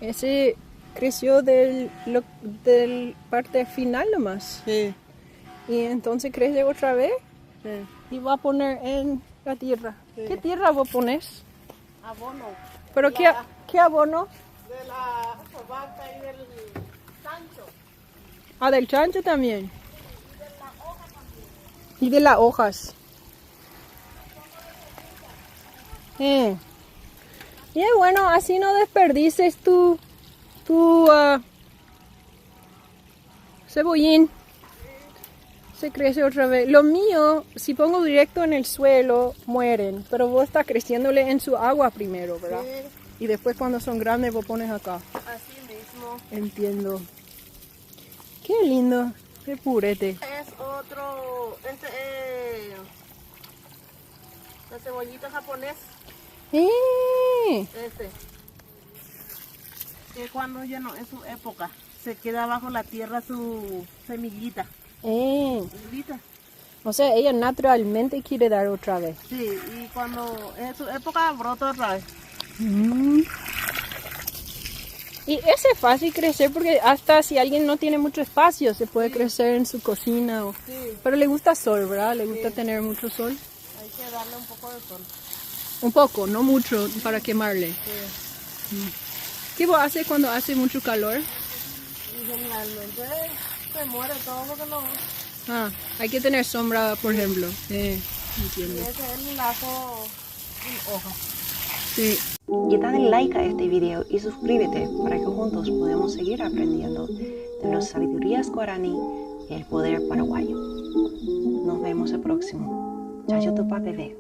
Ese creció del parte final nomás. Sí. Y entonces crece otra vez Sí. y va a poner en la tierra. Sí. ¿Qué tierra vos pones? Abono. ¿Pero qué abono? De la vaca y del chancho. Ah, del chancho también. Y de las hojas. Y es bueno, así no desperdices tu cebollín. Se crece otra vez. Lo mío, si pongo directo en el suelo, mueren. Pero vos estás creciéndole en su agua primero, ¿verdad? Sí. Y después cuando son grandes vos pones acá. Así mismo. Entiendo. Qué lindo. Qué purete. Es otro, la cebollita japonés, este, que cuando ya no es su época, se queda bajo la tierra su semillita. Semillita. O sea, ella naturalmente quiere dar otra vez. Sí, y cuando es su época brota otra vez. Y ese es fácil crecer porque hasta si alguien no tiene mucho espacio se puede crecer en su cocina. Sí. Pero le gusta sol, ¿verdad? Le gusta tener mucho sol. Hay que darle un poco de sol. Un poco, no mucho para quemarle. Sí. ¿Qué vos haces cuando hace mucho calor? Y generalmente se muere todo lo que no. Hay que tener sombra, por ejemplo. Y Entiendo. ese es el lazo en hoja. Sí. Y dale like a este video y suscríbete para que juntos podamos seguir aprendiendo de las sabidurías guaraní y el poder paraguayo. Nos vemos el próximo. Chayo Tupa Bebé.